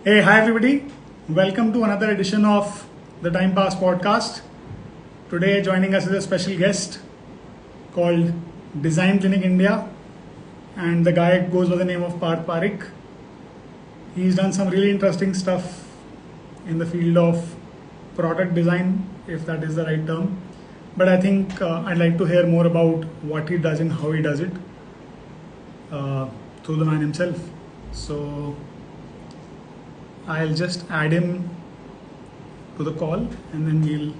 Hey, hi everybody. Welcome to another edition of the Time Pass podcast. Today, joining us is a special guest called Design Clinic India, and the guy goes by the name of Parikh. He's done some really interesting stuff in the field of product design, if that is the right term. But I think I'd like to hear more about what he does and how he does it through the man himself. So I'll just add him to the call and then we'll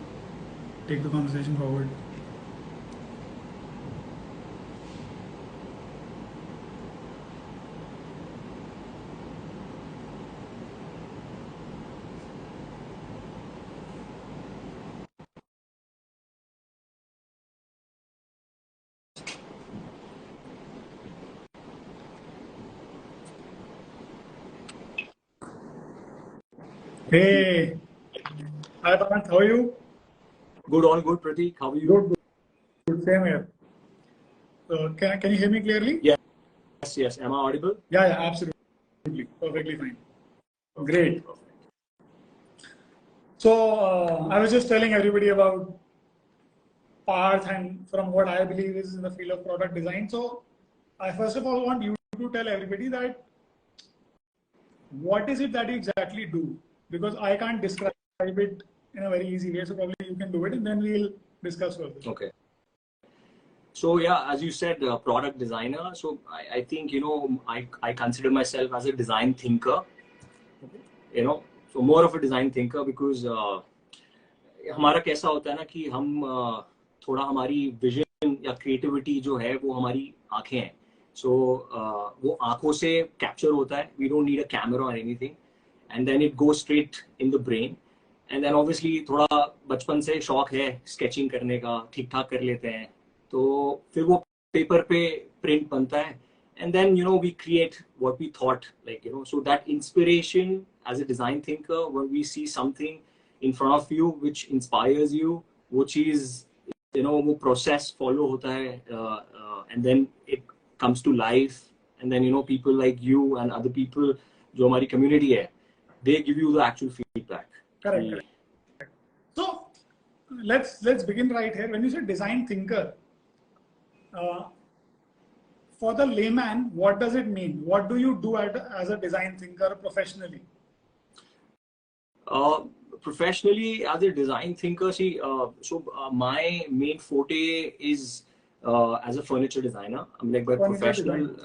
take the conversation forward. Hey, hi Parth, how are you? Good, all good, Pratik. How are you? Good, good, same here. Can you hear me clearly? Yes. Am I audible? Yeah, absolutely, perfectly fine. Great. So I was just telling everybody about Parth and from what I believe is in the field of product design. So I first of all want you to tell everybody that what is it that you exactly do? Because I can't describe it in a very easy way. So probably you can do it and then we'll discuss further. Okay. So yeah, as you said, product designer. So I think, I consider myself as a design thinker, so more of a design thinker because हमारा कैसा होता है ना कि हम थोड़ा हमारी vision या क्रिएटिविटी जो है वो हमारी आंखें हैं. सो वो आंखों से कैप्चर होता है. We don't need a camera और anything and then it go straight in the brain. And then obviously थोड़ा बचपन से शौक है स्केचिंग करने का, ठीक ठाक कर लेते हैं, तो फिर वो पेपर पे प्रिंट बनता है. And then we create what we thought, so that inspiration as a design thinker, when we see something in front of you which inspires you, which is वो process follow होता है, and then it comes to life, and then people like you and other people जो हमारी community है, they give you the actual feedback. Correct. So let's begin right here. When you say design thinker, for the layman, what does it mean? What do you do as a design thinker professionally? Professionally, as a design thinker, my main forte is as a furniture designer. I'm like by professional,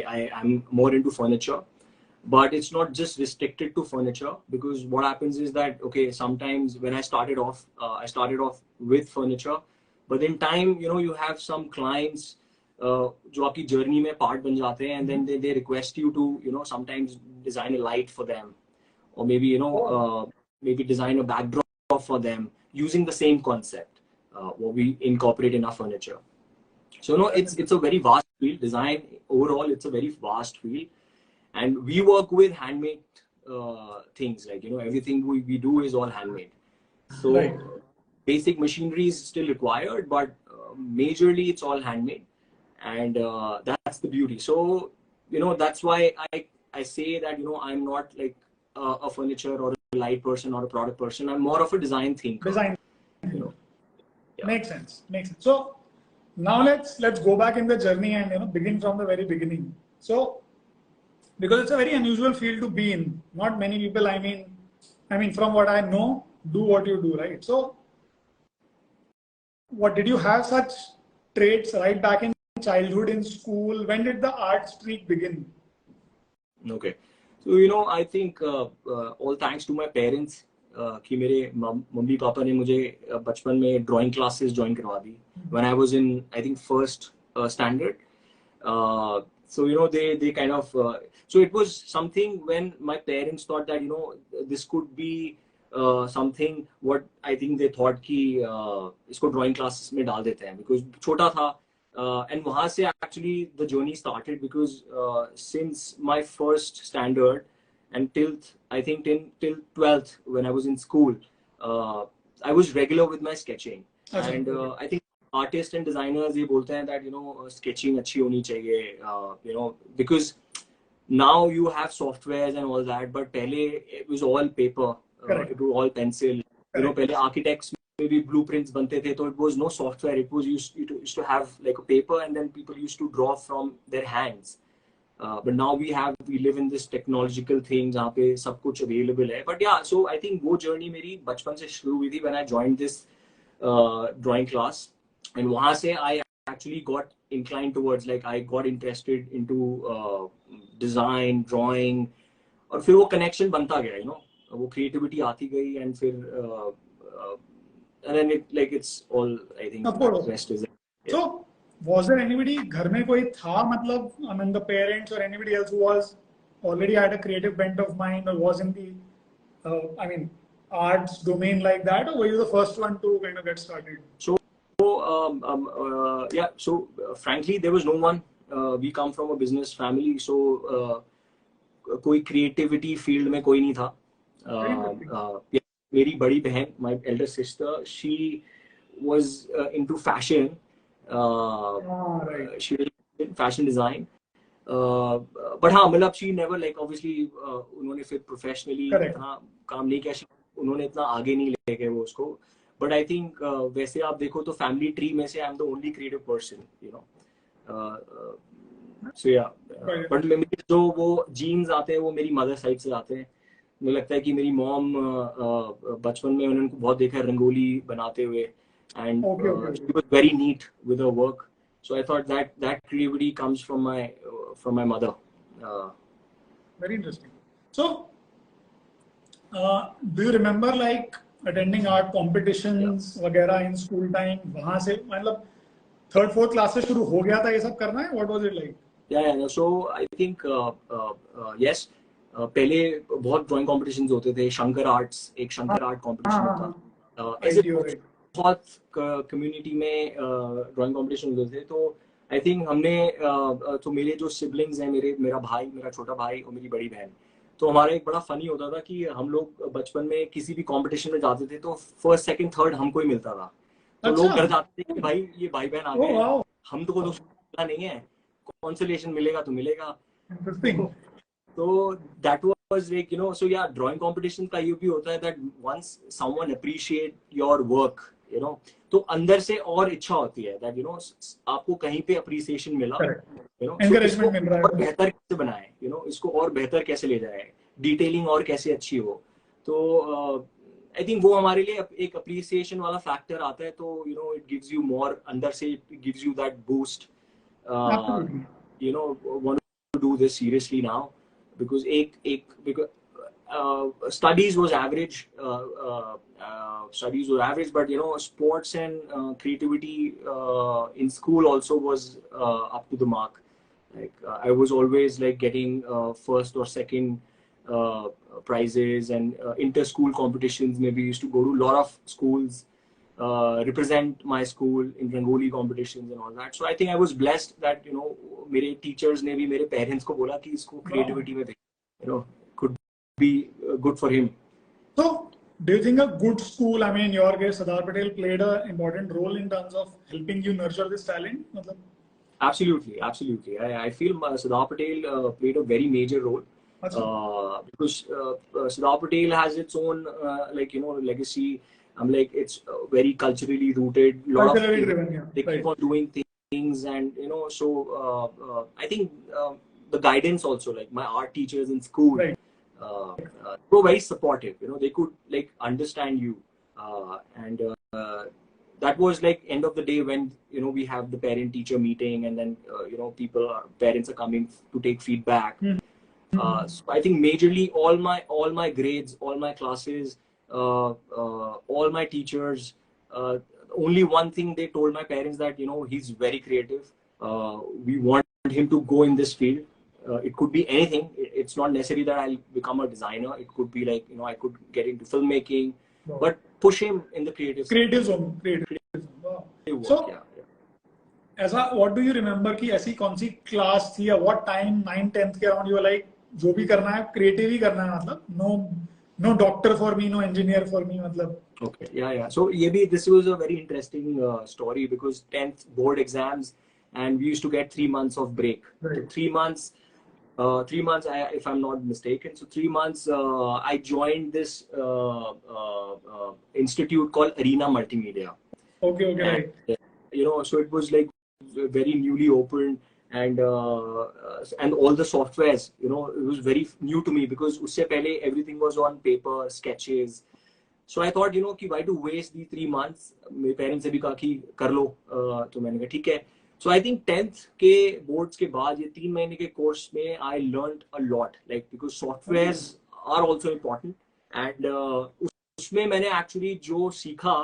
I'm more into furniture. But it's not just restricted to furniture, because what happens is that, okay, sometimes when I started off with furniture, but in time, you have some clients जो आपकी journey में part बन जाते हैं, and then they request you to, sometimes design a light for them, or maybe, maybe design a backdrop for them using the same concept what we incorporate in our furniture. So, it's a very vast field. Design overall, it's a very vast field. And we work with handmade things, like, everything we do is all handmade. So right. Basic machinery is still required, but majorly it's all handmade. And that's the beauty. So, that's why I say that, I'm not like a furniture or a light person or a product person. I'm more of a design thinker. Yeah. Makes sense. So now let's go back in the journey and begin from the very beginning. So, because it's a very unusual field to be in. Not many people, I mean, from what I know, do what you do, right? So, what did you have such traits right back in childhood, in school? When did the art streak begin? Okay. So, I think all thanks to my parents, कि मेरे mummy papa ने मुझे बचपन में drawing classes join करवा दी when I was in, I think, first standard. So, they kind of, so it was something when my parents thought that, this could be something, what I think they thought कि इसको drawing classes में डाल देते हैं, because छोटा था. And वहाँ से actually the journey started, because since my first standard and till I think till 12th, when I was in school, I was regular with my sketching. Okay. And I think artists and designers ये बोलते हैं that sketching अच्छी होनी चाहिए, because now you have softwares and all that, but pehle it was all paper, it was all pencil. You know, pehle architects maybe blueprints bante the, so it was no software. It was used to have like a paper, and then people used to draw from their hands. But now we live in this technological thing जहाँ पे सब कुछ available है. But yeah, so I think वो journey मेरी बचपन से शुरू हुई थी when I joined this drawing class, and वहाँ से I actually got inclined towards, like I got interested into design, drawing, और फिर वो connection बनता गया, you know, वो creativity आती गई, and फिर and then it's all, I think, rest is it. So was there anybody घर में कोई था, मतलब I mean the parents or anybody else who was already had a creative bent of mind or was in the I mean arts domain like that, or were you the first one to kind of get started? So yeah, so frankly there was no one. We come from a business family, so कोई creativity field में कोई नहीं था. मेरी बड़ी बहन, my elder sister, she was into fashion. She was in fashion design. But हाँ, मतलब she never, like, obviously उन्होंने फिर professionally इतना काम नहीं किया, उन्होंने इतना आगे नहीं ले गए वो उसको. But I think वैसे आप देखो तो family tree में से I'm the only creative person, you know. So yeah, but मेरे जो वो genes आते हैं वो मेरी mother side से आते हैं. मुझे लगता है कि मेरी mom बचपन में उन्होंने बहुत देखा रंगोली बनाते हुए, and she was very neat with her work. So I thought that creativity comes from my mother. Very interesting. So do you remember like attending art competitions वगैरह in school time? वहाँ से मतलब third, fourth class से शुरू हो गया था ये सब करना है? What was it like? Yeah. So I think yes. पहले बहुत ड्राइंग कॉम्पिटिशन्स होते थे. शंकर आर्ट्स, एक शंकर आर्ट कॉम्पिटिशन होता. ऐसे बहुत कम्युनिटी में ड्राइंग कॉम्पिटिशन होते थे. तो आई थिंक हमने तो मेरे जो सिबलिंग्स हैं, मेरा भाई, मेरा छोटा भाई और मेरी बड़ी बहन, तो हमारा एक बड़ा फनी होता था कि हम लोग बचपन में किसी भी कॉम्पिटिशन में जाते थे तो फर्स्ट सेकंड थर्ड हमको ही मिलता था. तो लोग डर जाते थे कि भाई ये भाई बहन आ गए, हम तो कुछ नहीं है, कॉन्सोलेशन मिलेगा तो मिलेगा. So that was like, you know, so yeah, drawing competition का ये भी होता है that once someone appreciate your work, you know, तो अंदर से और इच्छा होती है that, you know, आपको कहीं पे appreciation मिला, you know, encouragement मिल रहा है, और बेहतर कैसे बनाए, you know, इसको और बेहतर कैसे ले जाए, detailing और कैसे अच्छी हो. तो I think वो हमारे लिए एक appreciation वाला factor आता है. तो you know, it gives you more, अंदर से it gives you that boost, you know, want to do this seriously now. Because because studies was average, but you know, sports and creativity in school also was up to the mark. Like I was always like getting first or second prizes, and inter-school competitions. Maybe used to go to a lot of schools, represent my school in Rangoli competitions and all that. So I think I was blessed that, you know, मेरे teachers ने भी मेरे parents को बोला कि इसको creativity में, you know, could be good for him. So do you think a good school, I mean in your case Sardar Patel, played an important role in terms of helping you nurture this talent? Absolutely. I feel Sardar Patel played a very major role. Because Sardar Patel has its own like, you know, legacy. Like it's very culturally rooted. Culturally driven, yeah. They keep on doing things, and you know, so I think the guidance also, like my art teachers in school, were very supportive. You know, they could like understand you, and that was like end of the day when, you know, we have the parent-teacher meeting, and then you know, parents are coming to take feedback. So I think majorly all my grades, all my classes, all my teachers, only one thing they told my parents, that, you know, he's very creative. We want him to go in this field. It could be anything. It's not necessary that I'll become a designer. It could be like, you know, I could get into filmmaking, but push him in the creative zone. Wow. So, what do you remember कि ऐसी कौन सी class थी, या what time 9th 10th के around you were like, जो भी करना है creative ही करना है, मतलब no doctor for me, no engineer for me, मतलब. Okay, yeah. So this was a very interesting story, because 10th board exams, and we used to get 3 months of break. Right. So 3 months, 3 months, if I'm not mistaken. So 3 months, I joined this institute called Arena Multimedia. Okay, And, right. So it was like very newly opened, and all the softwares, it was very new to me, because usse pehle everything was on paper, sketches. So I thought, कि why to waste these 3 months? मेरे parents से भी कहा कि कर लो, तो मैंने कहा ठीक है. So I think 10th के boards के बाद ये 3 महीने के course में I learned a lot, like because softwares are also important, and उसमें मैंने actually जो सीखा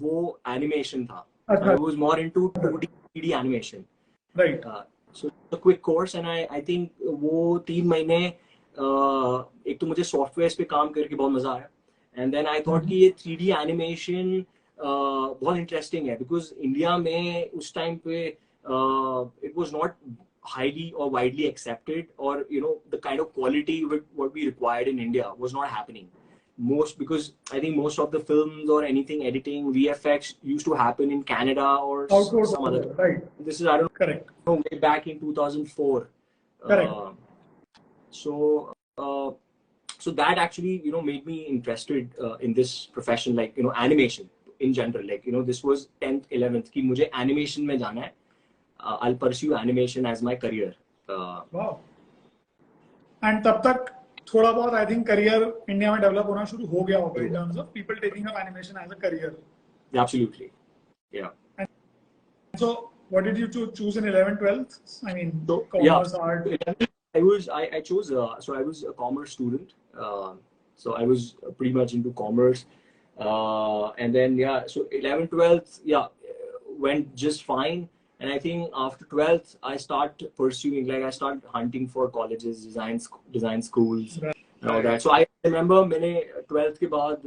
वो animation था. I was more into 2D 3D animation. Right. So it's a quick course, and I think वो 3 महीने एक तो मुझे softwares पे काम करके बहुत मजा आया. And then I thought कि ये 3D animation बहुत interesting है, because India में उस time पे it was not highly or widely accepted, or the kind of quality with what we required in India was not happening. Because I think most of the films or anything editing VFX used to happen in Canada or some other. Right. This is, I don't Correct. know, way back in 2004. Correct. So that actually made me interested in this profession, like animation in general. Like this was 10th 11th कि मुझे animation में जाना है. I'll pursue animation as my career. Wow. And तब तक थोड़ा बहुत I think career India में develop होना शुरू हो गया होगा in terms of people taking up animation as a career. Absolutely. Yeah. And so what did you choose in 11th 12th? I mean, so, commerce, art. I chose so I was a commerce student. So I was pretty much into commerce. And then so 11th 12th went just fine. And I think after 12th, I start pursuing, like I start hunting for colleges, design schools, and all that. So I remember मैंने 12th के बाद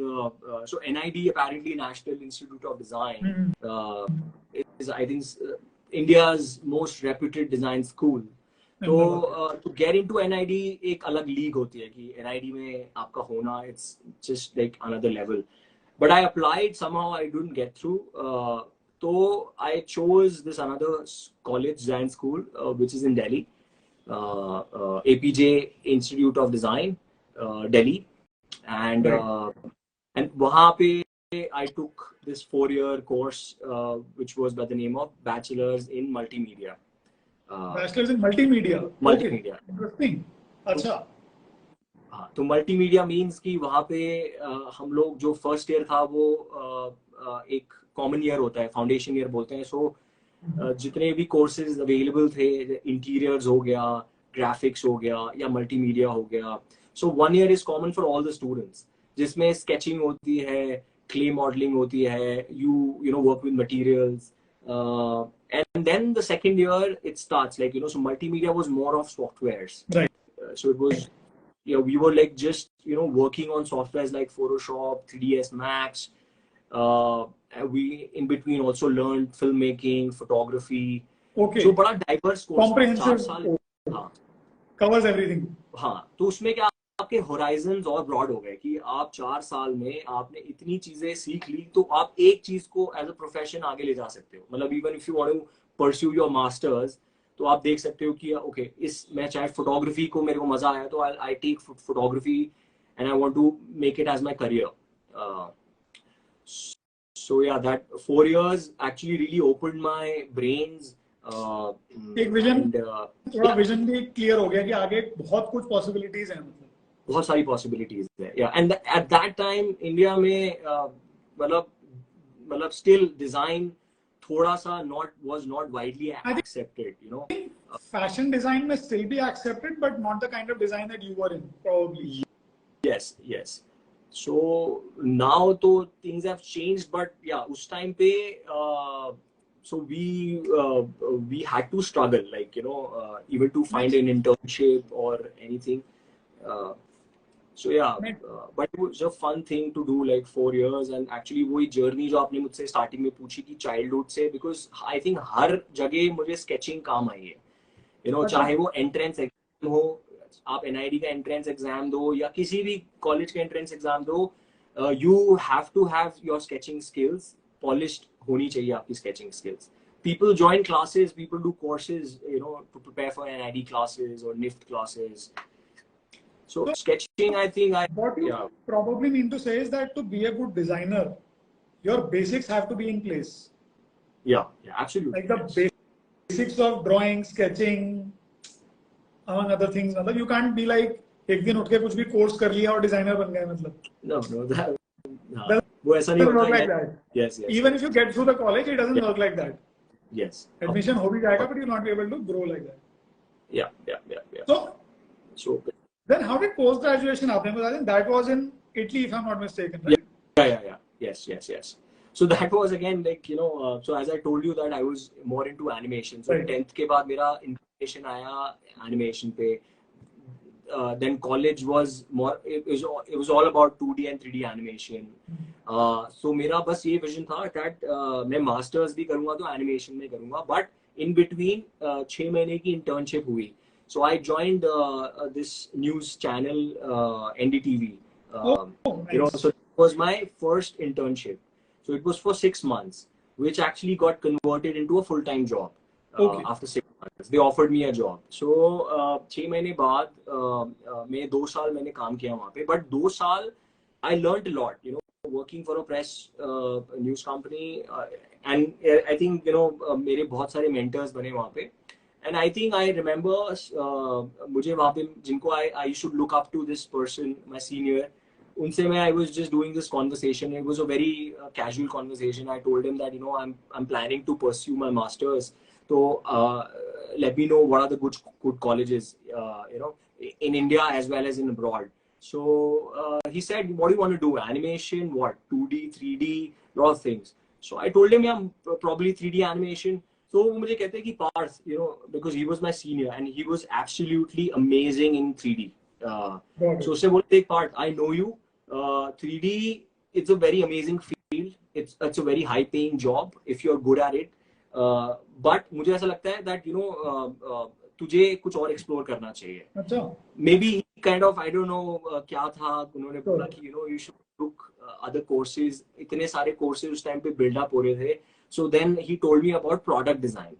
so NID, apparently National Institute of Design, is I think India's most reputed design school. So to get into NID एक अलग league होती है कि NID में आपका होना, it's just like another level. But I applied, somehow I didn't get through. So I chose this another college, design school, which is in Delhi, APJ Institute of Design, Delhi, and वहाँ पे I took this 4-year course, which was by the name of Bachelor's in Multimedia. Bachelor's in Multimedia. Multimedia. Okay. Interesting. अच्छा. हाँ, तो multimedia means कि वहाँ पे हम लोग जो फर्स्ट ईयर था वो एक कॉमन ईयर होता है, फाउंडेशन ईयर बोलते हैं. सो जितने भी कोर्सेज अवेलेबल थे, इंटीरियर्स हो गया, ग्राफिक्स हो गया, या मल्टीमीडिया हो गया, सो 1 year is common for all the students, जिसमें स्केचिंग होती है, क्ले मॉडलिंग होती है, you know work with materials, and then the second year it starts like so multimedia was more of softwares, right? So it was we were like just working on softwares like Photoshop, 3ds Max. We in between also learned filmmaking, photography. Okay. So बड़ा diverse course, comprehensive, covers everything. हाँ, तो उसमें क्या आपके horizons और broad हो गए कि आप 4 साल में आपने इतनी चीजें सीख ली, तो आप एक चीज को as a profession आगे ले जा सकते हो. मतलब even if you want to pursue your masters, तो आप देख सकते हो कि ओके मैं चाहे फोटोग्राफी को मेरे को मजा आया तो I take photography and I want to make it as my career. So that 4 years actually really opened my brains. एक विजन, थोड़ा विजन भी क्लियर हो गया कि आगे बहुत कुछ पॉसिबिलिटीज हैं, मतलब बहुत सारी पॉसिबिलिटीज है. And at that time India में मतलब स्टिल डिजाइन थोड़ा सा was not widely accepted, Fashion design may still be accepted, but not the kind of design that you were in, probably. Yes. So now though things have changed, but उस time पे so we had to struggle, like even to find an internship or anything. So but it was a fun thing to do, like 4 years. And actually वही journey जो आपने मुझसे starting में पूछी कि childhood से, because I think हर जगह मुझे sketching काम आई है, चाहे वो entrance exam हो, आप NID का entrance exam दो या किसी भी college का entrance exam दो, you have to have your sketching skills polished होनी चाहिए आपकी sketching skills. people join classes, people do courses, you know, to prepare for NID classes or NIFT classes. So sketching, I think what you probably mean to say is that to be a good designer, your basics have to be in place. Yeah, absolutely. Like the basics of drawing, sketching, among other things. मतलब you can't be like एक दिन उठ के कुछ भी course कर लिया और डिजाइनर बन गए मतलब. No, that वो ऐसा नहीं होता like that. Yes. Even if you get through the college, it doesn't work like that. Yes. Admission हो भी जाएगा, but you'll not be able to grow like that. Yeah. So then how did post graduation happen? Because I think that was in Italy, if I'm not mistaken, right? Yeah. Yes. So that was again like, you know, so as I told you that I was more into animation. So 10th के बाद मेरा inclination आया animation पे. Then college was more, it was all about 2D and 3D animation. So मेरा बस ये vision था that मैं masters भी करूँगा तो animation में करूँगा, but in between 6 महीने की internship हुई. So I joined this news channel NDTV. Nice. You know, so it was my first internship. So it was for 6 months, which actually got converted into a full-time job. After 6 months, they offered me a job. So 6 महीने बाद मैं 2 साल मैंने काम किया वहाँ पे. But 2 साल I learned a lot. You know, working for a press news company, and I think, you know, मेरे बहुत सारे mentors बने वहाँ पे. And I think I remember मुझे वहाँ पे जिनको I used to look up to this person, my senior. उनसे मैं I was just doing this conversation. It was a very casual conversation. I told him that, you know, I'm planning to pursue my masters. So let me know what are the good colleges, you know, in India as well as in abroad. So he said, what do you want to do? Animation? What? 2D, 3D, lot of things. So I told him, yeah, probably 3D animation. So वो मुझे कहते हैं कि Parth, you know, because he was my senior and he was absolutely amazing in 3D. So उससे बोलते हैं Parth, I know you. 3D, it's a very amazing field. It's a very high-paying job if you're good at it. But मुझे ऐसा लगता है that, you know, तुझे कुछ और explore करना चाहिए. अच्छा. Maybe kind of, I don't know क्या था, उन्होंने बोला कि, you know, you should look other courses. इतने सारे courses उस time पे build up हो रहे थे. So then he told me about product design.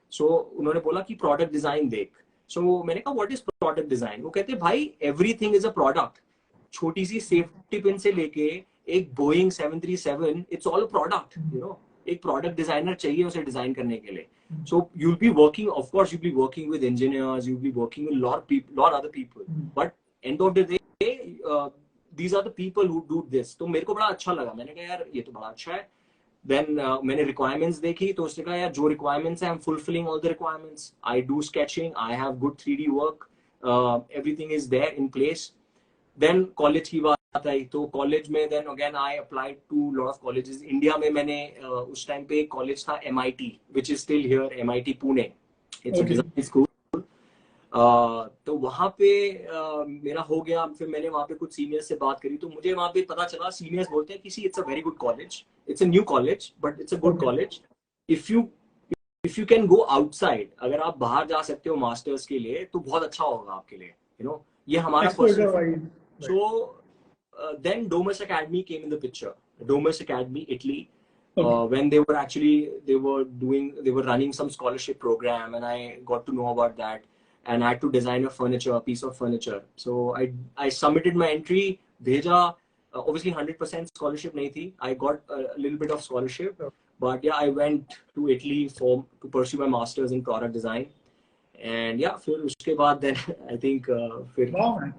So उन्होंने बोला कि product design देख. So मैंने कहा what is product design? वो कहते भाई everything is a product. छोटी सी safety pin से लेके एक Boeing 737, it's all a product. You know, एक product designer चाहिए उसे design करने के लिए. So you'll be working, of course, you'll be working with engineers, you'll be working with lot other people. But end of the day, these are the people who do this. तो मेरे को बड़ा अच्छा लगा. मैंने कहा यार ये तो बड़ा अच्छा है. Then मैंने requirements देखी तो उसने कहा यार जो requirements हैं I'm fulfilling all the requirements. I do sketching, I have good 3D work, everything is there in place. Then college की बात आई तो college में then again I applied to lot of colleges. India में मैंने उस time पे एक college था MIT, which is still here, MIT Pune. It's a design school. तो वहाँ पे मेरा हो गया. फिर मैंने वहाँ पे कुछ सीनियर्स से बात करी तो मुझे वहाँ पे पता चला सीनियर्स बोलते हैं कि it's a very good college, it's a new college but it's a good college. If you can go outside, अगर आप बाहर जा सकते हो मास्टर्स के लिए तो बहुत अच्छा होगा आपके लिए. You know, ये हमारा first. So then Domus Academy came in the picture. Domus Academy, Italy. When they were running some scholarship program and I got to know about that. And I had to design a piece of furniture. So I submitted my entry, भेजा. Obviously 100% scholarship नहीं थी. I got a little bit of scholarship, but yeah, I went to Italy to pursue my masters in product design. And yeah, फिर उसके बाद then I think फिर. Wow, man.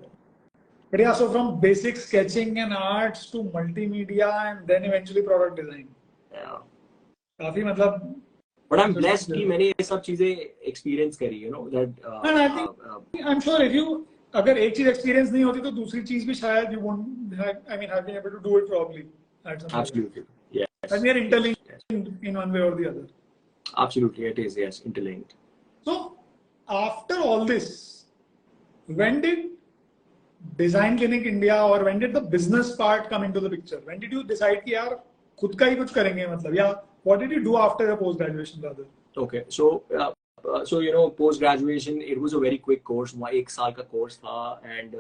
But yeah, so from basic sketching and arts to multimedia and then eventually product design. Yeah. काफी मतलब. But I'm blessed कि मैंने ये सब चीजें experience करी, you know that. And I think I'm sure if you अगर एक चीज experience नहीं होती तो दूसरी चीज भी शायद you won't have been able to do it properly. Absolutely, yes. And we are interlinked in one way or the other. Absolutely, it is, yes, interlinked. So after all this, when did Design Clinic India or when did the business part come into the picture? When did you decide कि यार खुद का ही कुछ करेंगे मतलब या what did you do after your post graduation rather? Okay, so you know, post graduation it was a very quick course. एक साल का course था and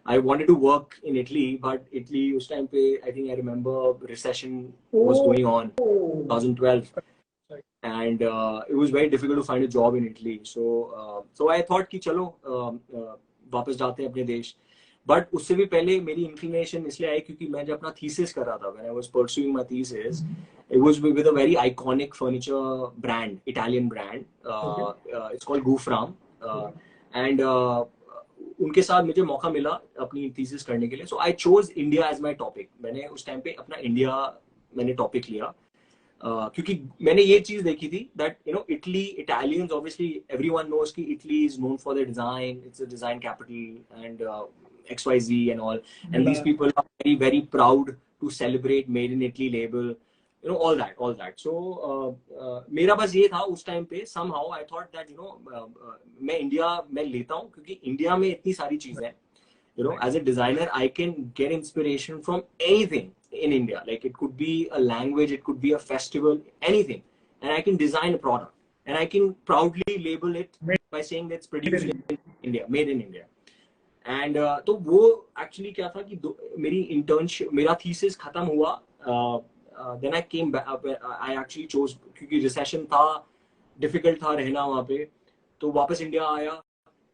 I wanted to work in Italy, but Italy उस time पे I think I remember recession was going on 2012. and it was very difficult to find a job in Italy. So I thought कि चलो वापस जाते हैं अपने देश. But उससे भी पहले मेरी inclination इसलिए आई क्योंकि मैं जब अपना thesis कर रहा था, when I was pursuing my thesis, it was with a very iconic furniture brand, Italian brand. It's called Gufram, and उनके साथ मुझे मौका मिला अपनी thesis करने के लिए. So I chose India as my topic. मैंने उस टाइम पे अपना India मैंने topic लिया. क्योंकि मैंने ये चीज देखी थी that you know Italians obviously everyone knows कि Italy is known for their design, it's a design capital and XYZ and all, and these people are very very proud to celebrate made in Italy label, you know, all that. So मेरा बस ये था उस time पे, somehow I thought that you know मैं India में लेता हूँ क्योंकि इंडिया में इतनी सारी चीजें हैं, you know, as a designer I can get inspiration from anything in India. Like it could be a language, it could be a festival, anything, and I can design a product and I can proudly label it by saying that it's produced in India, made in India. And तो वो actually क्या था कि मेरी internship, मेरा thesis खत्म हुआ, then I came back, I actually chose क्योंकि recession था, difficult था रहना वहाँ पे, तो वापस इंडिया आया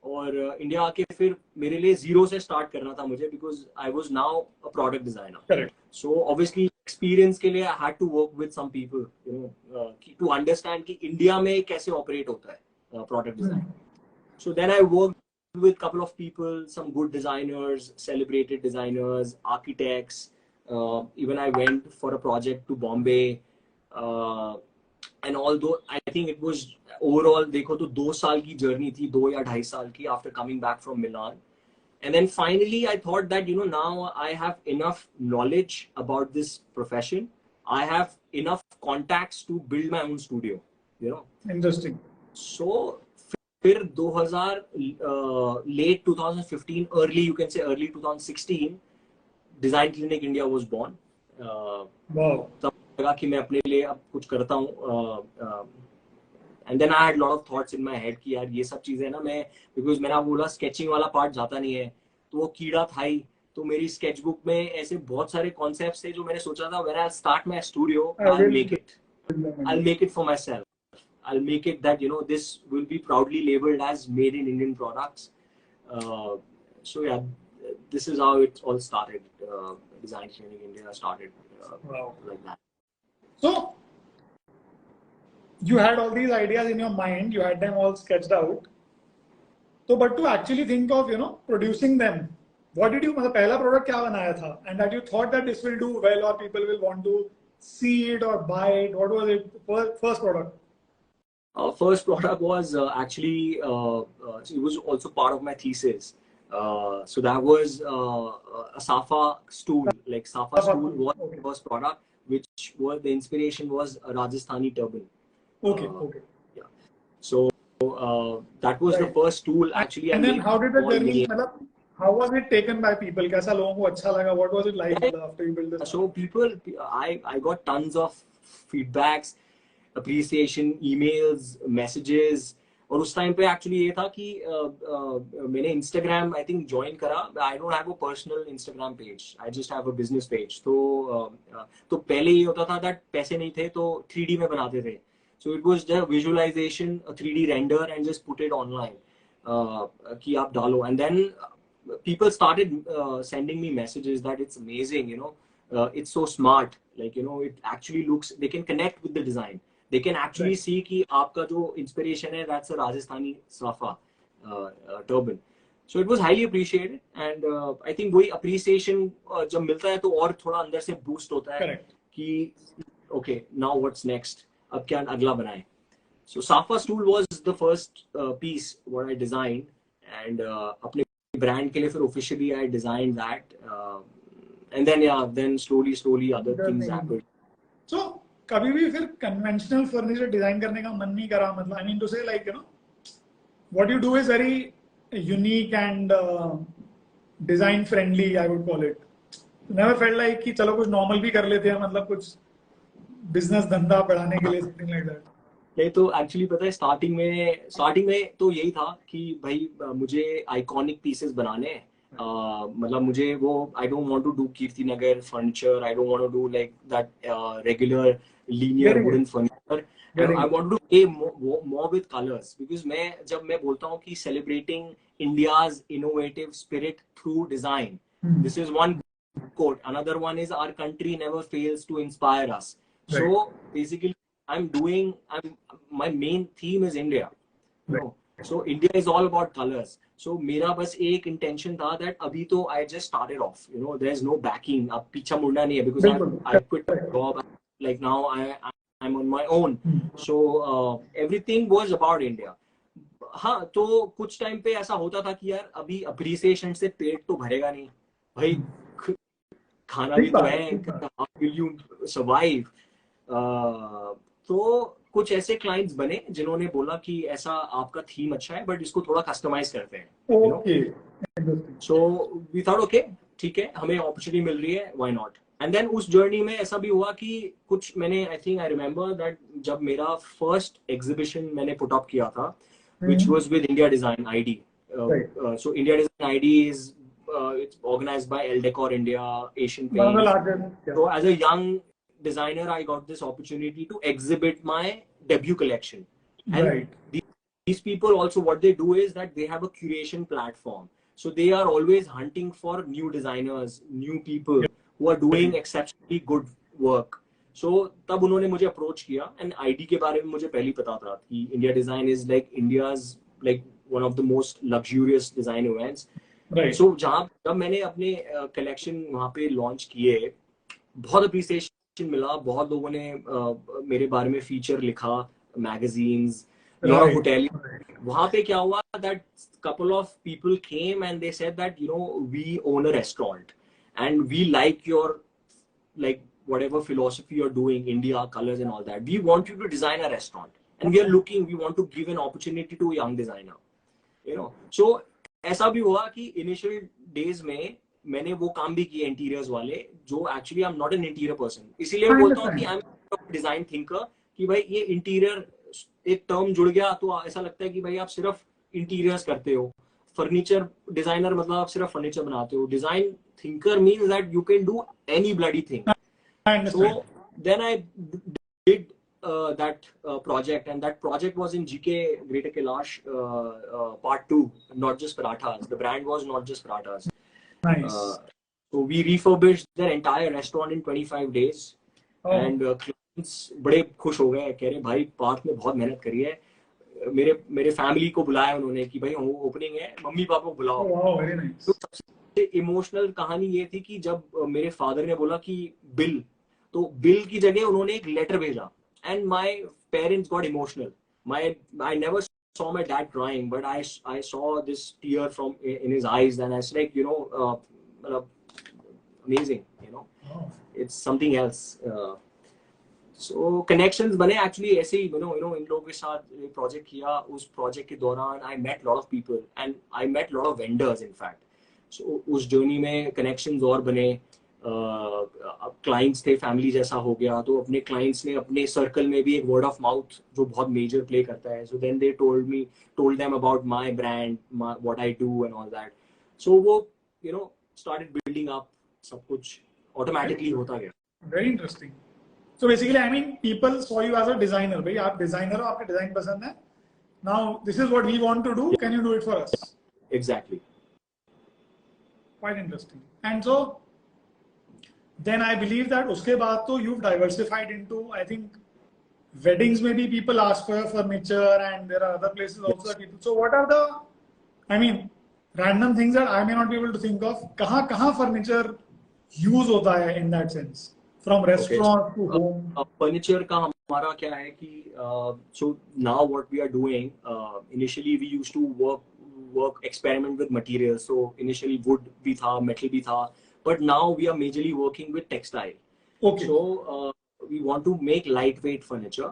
और इंडिया आके फिर मेरे लिए जीरो से स्टार्ट करना था मुझे, because I was now a product designer. So obviously experience के लिए I had to work with some people, you know, to understand कि इंडिया में कैसे ऑपरेट होता है product design. So then I work with couple of people, some good designers, celebrated designers, architects. Even I went for a project to Bombay. And although I think it was overall, देखो तो 2 साल की journey थी, 2 या 2.5 साल की, after coming back from Milan. And then finally I thought that, you know, now I have enough knowledge about this profession. I have enough contacts to build my own studio, you know. Interesting. So फिर 2000 late 2015, early, you can say early 2016, Design Clinic India was born. Wow. लगा कि मैं अपने लिए अब कुछ करता हूँ. And then I had lot of thoughts in my head कि यार ये सब चीजें ना, मैं बिकॉज मैंने बोला स्केचिंग वाला पार्ट जाता नहीं है, तो वो कीड़ा था ही. तो मेरी स्केच बुक में ऐसे बहुत सारे कॉन्सेप्ट्स थे जो मैंने सोचा था, when I start my studio I'll make it for myself. I'll make it that, you know, this will be proudly labeled as made in Indian products. So yeah, this is how it all started. Design Clinic India started like that. So you had all these ideas in your mind, you had them all sketched out. So but to actually think of, you know, producing them, what did you, मतलब पहला product क्या बनाया था, and that you thought that this will do well or people will want to see it or buy it? What was it? First product? First product was actually it was also part of my thesis. So that was a Safa stool. Like Safa stool was the first product, which was the inspiration was a Rajasthani turban. Okay. Yeah. So that was the first tool actually. And then how did the journey? How was it taken by people? कैसा लोगों को अच्छा लगा? What was it like after you built this? So people, I got tons of feedbacks, appreciation, emails, messages. और उस time पे actually ये था कि मैंने इंस्टाग्राम आई थिंक ज्वाइन करा. I don't have a personal Instagram page, I just have a business page. तो पहले ये होता था दैट पैसे नहीं थे तो 3D में बनाते थे. So it was the visualisation, 3D render and just put it online कि आप डालो. And then people started sending me messages that it's amazing, you know, it's so smart, like, you know, it actually looks, they can connect with the design, they can actually see कि आपका जो inspiration है, that's a Rajasthani Safa turban. So it was highly appreciated, and I think वही appreciation जब मिलता है तो और थोड़ा अंदर से boost होता है कि okay, now what's next, अब क्या अगला बनाए. So Safa stool was the first piece what I designed, and अपने brand के लिए फिर officially I designed that, and then slowly other things happened. So कभी भी फिर conventional furniture design करने का मन नहीं करा? मतलब I mean to say, like, you know, what you do is very unique and design friendly, I would call it. Never felt like कि चलो कुछ normal भी कर लेते हैं, मतलब कुछ business धंधा बढ़ाने के लिए, something like that. नहीं तो एक्चुअली पता है स्टार्टिंग में तो यही था कि भाई मुझे आइकॉनिक पीसेस बनाने हैं. मतलब मुझे वो I don't want to do Kirti Nagar furniture, I don't want to do like that regular linear wooden furniture. I want to play more with colors, because जब मैं बोलता हूँ कि celebrating India's innovative spirit through design, this is one quote. Another one is our country never fails to inspire us. Right. So basically, my main theme is India. Right. No? So India is all about colors. So मेरा बस एक intention था that अभी तो I just started off. There's no backing. अब पीछा मुड़ना नहीं है, because I quit my job. Like now I'm on my own. So everything was about India. हाँ, तो कुछ टाइम पे ऐसा होता था कि यार अभी appreciation से पेट तो भरेगा नहीं भाई, खाना भी तो है, how will you survive? तो कुछ ऐसे क्लाइंट्स बने जिन्होंने बोला कि ऐसा आपका थीम अच्छा है, बट इसको थोड़ा कस्टमाइज करते हैं. सो वी थॉट ओके, ठीक है, हमें अपॉर्चुनिटी मिल रही है, व्हाई नॉट. एंड देन उस जर्नी में ऐसा भी हुआ कि कुछ मैंने आई रिमेम्बर दैट जब मेरा फर्स्ट एग्जीबिशन मैंने पुट अप किया था, which was with India design ID. So India design ID is it's organized by L Decor India, Asian Paints. So as a young designer, I got this opportunity to exhibit my debut collection. And these people also, what they do is that they have a curation platform. So they are always hunting for new designers, new people who are doing exceptionally good work. So तब उन्होंने मुझे approach किया, and ID के बारे में मुझे पहले पता था कि India Design is like India's like one of the most luxurious design events. So जब मैंने अपने कलेक्शन वहाँ पे लॉन्च किए, बहुत अप्रिसिएशन मिला, बहुत लोगों ने मेरे बारे में फीचर लिखा, मैगजीन्स, होटल. वहाँ पे क्या हुआ that couple of people came and they said that we own a restaurant and we like your like whatever philosophy you're doing, India, colors and all that. We want you to design a restaurant and we want to give an opportunity to a young designer. So ऐसा भी हुआ कि initial days में मैंने वो काम भी किए इंटीरियर्स वाले, जो actually I am not an interior person. इसीलिए मैं बोलता हूँ कि आई एम डिजाइन थिंकर, कि भाई ये इंटीरियर एक टर्म जुड़ गया तो ऐसा लगता है कि भाई आप सिर्फ इंटीरियर्स करते हो. फर्नीचर डिजाइनर मतलब आप सिर्फ फर्नीचर बनाते हो. Design thinker means that you can do any bloody thing. So then I did that project, and that project was in GK Greater Kailash part 2, not just parathas. The brand was not just parathas. Nice. So we refurbished their entire restaurant in 25 days. And clients बड़े खुश हो गए, कह रहे भाई पार्थ ने बहुत मेहनत करी है. मेरे फैमिली को बुलाया उन्होंने कि भाई ओपनिंग है, मम्मी पापा को बुलाओ. तो सबसे इमोशनल कहानी ये थी कि जब मेरे फादर ने बोला कि बिल की जगह उन्होंने एक लेटर भेजा. And my parents got emotional. I never saw my dad crying, but I saw this tear in his eyes, and I was like, amazing. It's something else. So connections बने actually ऐसे ही, इन लोगों के साथ project किया. उस project के दौरान I met lot of people and I met lot of vendors in fact. So उस journey में connections और बने. क्लाइंट्स थे, फैमिली जैसा हो गया. तो अपने क्लाइंट्स ने अपने सर्कल में भी एक वर्ड ऑफ माउथ जो बहुत मेजर प्ले करता है. So then they told them about my brand, what I do and all that. So वो स्टार्टेड बिल्डिंग अप, सब कुछ ऑटोमेटिकली होता गया. Very interesting. So basically I mean people saw you as a designer. भाई आप designer हो, आपको design पसंद है, now this is what we want to do, can you do it for us? Exactly. Quite interesting. And so then I believe that उसके बाद तो you've diversified into, I think, weddings में भी people ask for furniture, and there are other places also that people. So what are the, I mean, random things that I may not be able to think of? कहाँ furniture use होता है in that sense, from restaurant to home? Furniture का हमारा क्या है कि so now what we are doing, initially we used to work experiment with materials. So initially wood भी था, metal भी था. But now we are majorly working with textile. Okay. So we want to make lightweight furniture,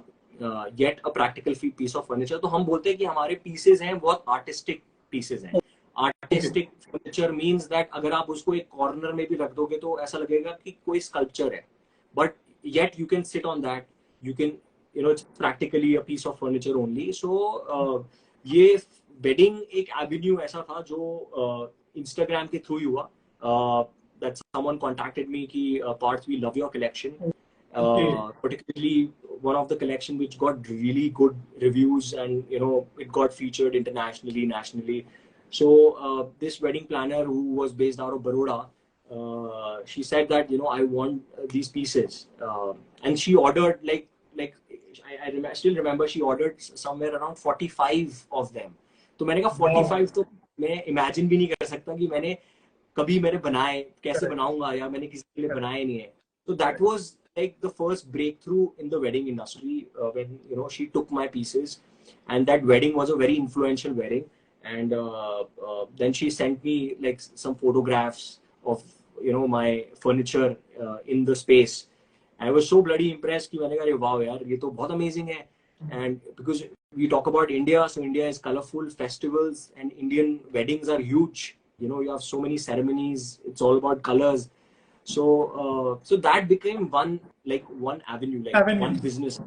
yet a practical piece of furniture. तो हम बोलते हैं कि हमारे pieces हैं बहुत artistic pieces हैं. Artistic furniture means that अगर आप उसको एक corner में भी रख दोगे तो ऐसा लगेगा कि कोई sculpture है. But yet you can sit on that. You can, it's practically a piece of furniture only. So ये wedding एक avenue ऐसा था जो Instagram के through हुआ. That someone contacted me कि Parth, we love your collection Okay. Particularly one of the collection which got really good reviews, and it got featured internationally, nationally. So this wedding planner, who was based out of Baroda, she said that I want these pieces, and she ordered like I still remember she ordered somewhere around 45 of them. तो मैंने कहा Wow. 45 तो मैं imagine भी नहीं कर सकता कि मैंने कभी मैंने बनाए, कैसे Correct. बनाऊंगा, या मैंने किसी के लिए Correct. बनाए नहीं है. So that was like the first breakthrough in the wedding industry, when she took my pieces, and that wedding was a very influential wedding. And then she sent me like some photographs of my furniture in the space. I was so bloody impressed कि मैंने कहा wow यार ये तो बहुत amazing है. And because we talk about India, so India is colorful, festivals, and Indian weddings are huge. You have so many ceremonies. It's all about colors. So that became one avenue, like one business.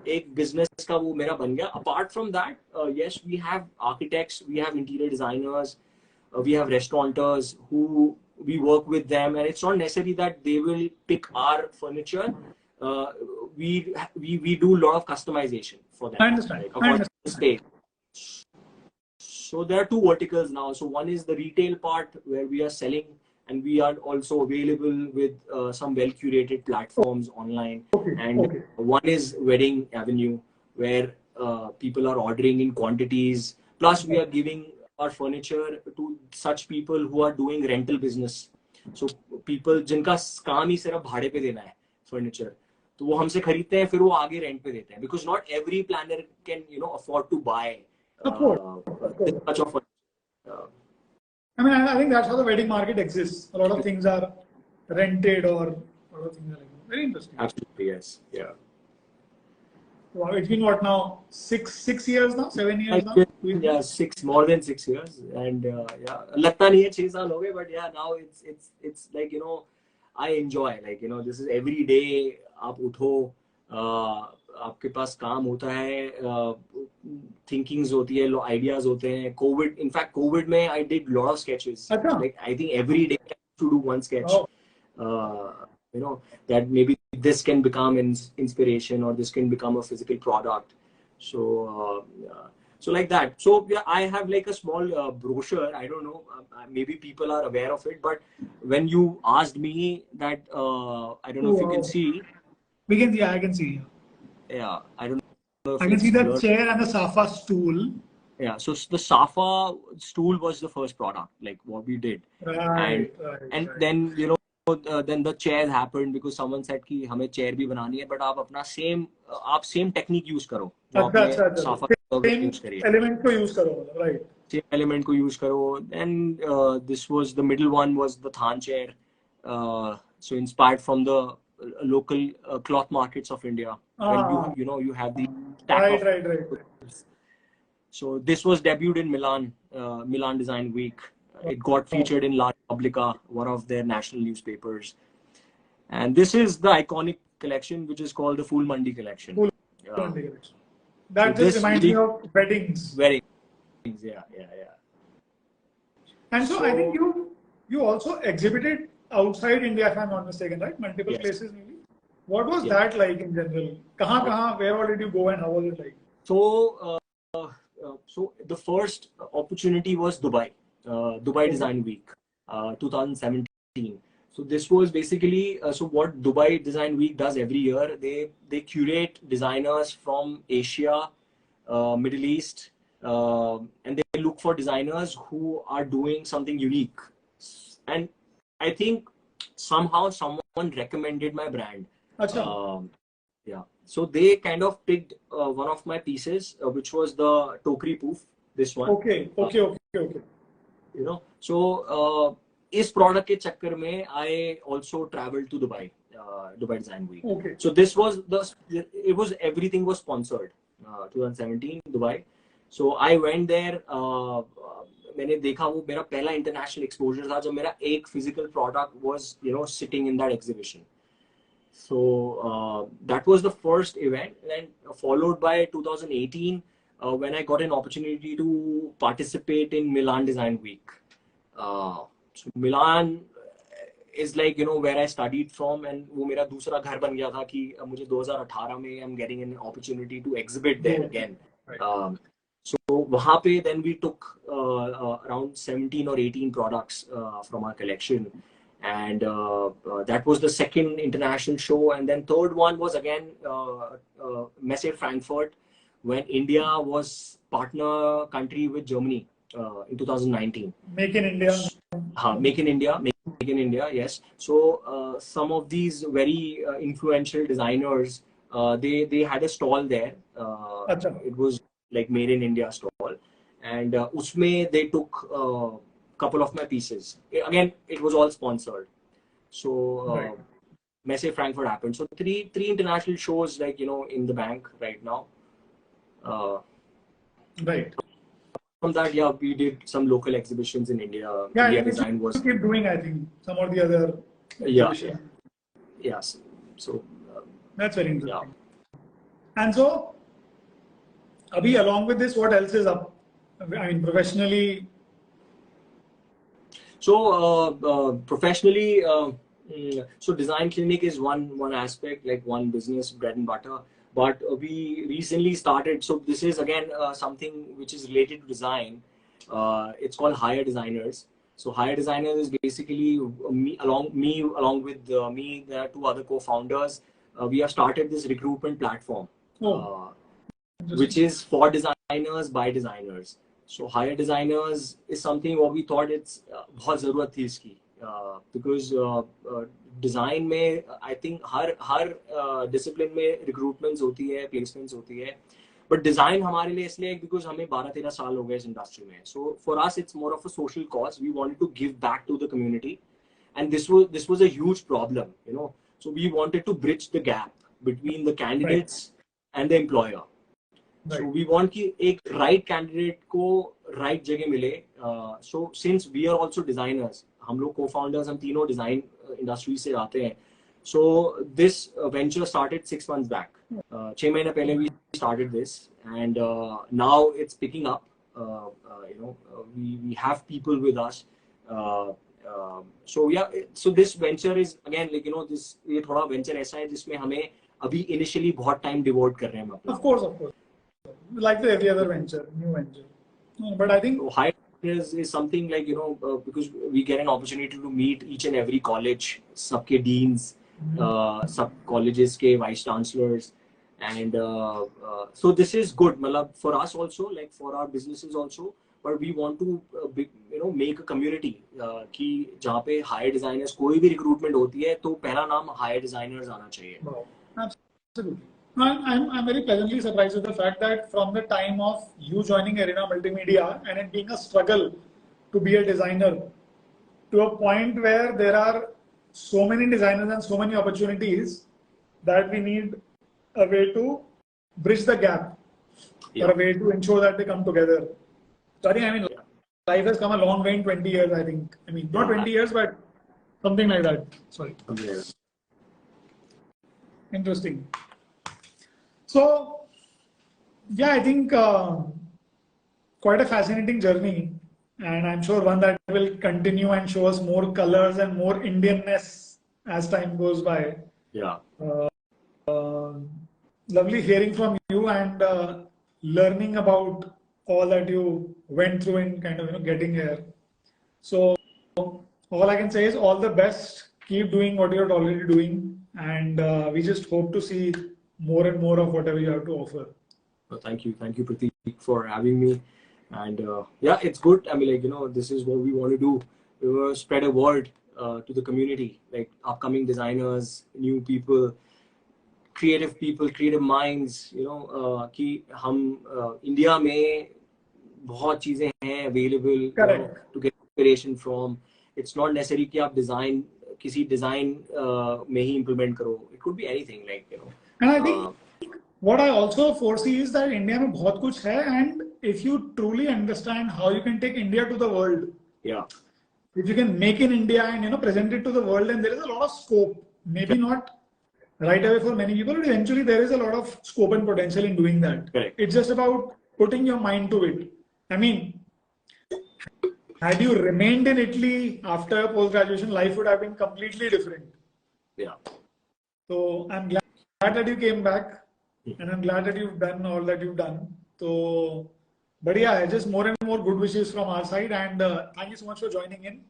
एक business का वो मेरा बन गया. Apart from that, yes, we have architects, we have interior designers, we have restaurateurs who we work with them, and it's not necessary that they will pick our furniture. We do a lot of customization for them. I understand. Like, according to the space. So there are two verticals now. So one is the retail part where we are selling, and we are also available with some well curated platforms online. And one is Wedding Avenue, where people are ordering in quantities. Plus, we are giving our furniture to such people who are doing rental business. So people जिनका काम ही सिर्फ भाड़े पे देना है furniture, तो वो हमसे खरीदते हैं, फिर वो आगे रेंट पे देते हैं. Because not every planner can afford to buy this much of I mean, I think that's how the wedding market exists. A lot of things are rented, or a lot of things are like that. Very interesting. Absolutely, yes. Yeah. Wow, it's been what now? 6 years now? 7 years now? Yeah, more than 6 years. And yeah, लगता नहीं है 6 साल हो गए, but yeah, now it's like I enjoy, like this is every day. आप उठो, आपके पास काम होता है, thinkings होती है, ideas होते हैं. COVID में I did lot of sketches. Like I think every day I have to do one sketch. That maybe this can become inspiration, or this can become a physical product. So like that. So yeah, I have like a small brochure. I don't know, maybe people are aware of it, but when you asked me that, I don't know if you can see. I can see. Yeah, I don't know if I can see the chair and the Safa stool. Yeah, so the Safa stool was the first product, like what we did. Right. Then then the chairs happened because someone said कि हमें chair भी बनानी है, but आप same technique use करो. Safa element को use करो, right? Same element को use करो. And this was the middle one, was the Than chair. So inspired from the local cloth markets of India. When you have the stack right. So this was debuted in Milan Design Week. It got featured in La Repubblica, one of their national newspapers. And this is the iconic collection, which is called the Full Mandi collection. Mandi collection. That just reminds me of weddings. Weddings, yeah. And so I think you also exhibited outside India, if I'm not mistaken, right? Multiple places maybe. What was that like in general? Where all did you go, and how was it like? So the first opportunity was Dubai Design Week, 2017. So this was basically so what Dubai Design Week does every year. They curate designers from Asia, Middle East, and they look for designers who are doing something unique. And I think somehow someone recommended my brand. Yeah. So they kind of picked one of my pieces, which was the Tokri Poof. This one. Okay. So इस product के चक्कर में I also traveled to Dubai Design Week. Okay. So everything was sponsored. 2017 Dubai. So I went there. मैंने देखा, वो मेरा पहला international exposure था जब मेरा एक physical product was sitting in that exhibition. So that was the first event, and followed by 2018 when I got an opportunity to participate in Milan Design Week. So Milan is like, you know, where I studied from, and वो मेरा दूसरा घर बन गया था कि मुझे 2018 में I'm getting an opportunity to exhibit there again. Right. So वहाँ पे then we took around 17 or 18 products from our collection, and that was the second international show. And then third one was again Messe Frankfurt, when India was partner country with Germany in 2019. Make in India. Make in India. Make in India, yes. So some of these very influential designers, they had a stall there. It was like made in India stall, and usme they took couple of my pieces. Again, it was all sponsored. So Right. Messe Frankfurt happened. So three international shows, like, you know, in the bank right now. Right. From that, yeah, we did some local exhibitions in India. Yeah, India you design was keep doing, I think, some of the other exhibitions. yes. So That's very interesting. And so, Abhi, along with this, what else is up? I mean, professionally. So professionally, so design clinic is one aspect, like one business, bread and butter. But we recently started. So this is again something which is related to design. It's called Hire Designers. So Hire Designers is basically me along with me. There are two other co-founders. We have started this recruitment platform, which is for designers by designers. So Hire Designers is something what we thought it's बहुत ज़रूरत थी इसकी, because design में I think her discipline में recruitments होती है, placements होती है, but design हमारे लिए इसलिए because हमें 12-13 साल हो गए इस industry में. So for us it's more of a social cause. We wanted to give back to the community, and this was a huge problem, you know. So we wanted to bridge the gap between the candidates and the employer. Right. So we want कि एक right candidate को right जगह मिले. So since we are also designers, हम लोग co-founders, हम तीनों design industry से आते हैं. So this venture started 6 months back. 6 महीने पहले we started this, and now it's picking up. You know, we have people with us. So yeah, so this venture is again, like, you know, this ये थोड़ा venture ऐसा है जिसमें हमें अभी initially बहुत time devote कर रहे हैं हम अपना. Of course. Like every other venture, new venture. But I think so Hire is something like, you know, because we get an opportunity to meet each and every college, सबके deans, sub colleges के vice chancellors, and so this is good, मतलब for us also, like for our businesses also. But we want to you know, make a community कि जहाँ पे hire designers, कोई भी recruitment होती है तो पहला नाम hire designers आना चाहिए. Wow. Absolutely. I'm very pleasantly surprised with the fact that from the time of you joining Arena Multimedia and it being a struggle to be a designer, to a point where there are so many designers and so many opportunities that we need a way to bridge the gap, or a way to ensure that they come together. So I mean, life has come a long way in 20 years, I think. I mean, not 20 years, but something like that. Sorry. Interesting. So, yeah, I think quite a fascinating journey, and I'm sure one that will continue and show us more colors and more Indianness as time goes by. Yeah. Lovely hearing from you and learning about all that you went through in kind of, you know, getting here. So all I can say is all the best. Keep doing what you're already doing, and we just hope to see more and more of whatever you have to offer. Well, thank you, Prateek, for having me. And yeah, it's good. I mean, like, you know, this is what we want to do. We want to spread a word to the community, like upcoming designers, new people, creative minds. You know, कि हम India में बहुत चीजें हैं available, you know, to get inspiration from. It's not necessary कि आप किसी design में ही implement करो. It could be anything, like, you know. And I think what I also foresee is that India में बहुत कुछ है, and if you truly understand how you can take India to the world, if you can make in India and, you know, present it to the world, and there is a lot of scope. Maybe not right away for many people, but eventually there is a lot of scope and potential in doing that. Correct. It's just about putting your mind to it. I mean, Had you remained in Italy after post-graduation, life would have been completely different. Yeah. So I'm glad that you came back, and I'm glad that you've done all that you've done. So, but yeah, just more and more good wishes from our side, and thank you so much for joining in.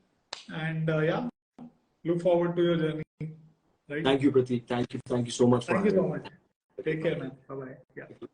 And yeah, look forward to your journey. Right? Thank you, Pratik. Thank you so much for Thank you having so me. much. Take care, man. Bye bye. Yeah.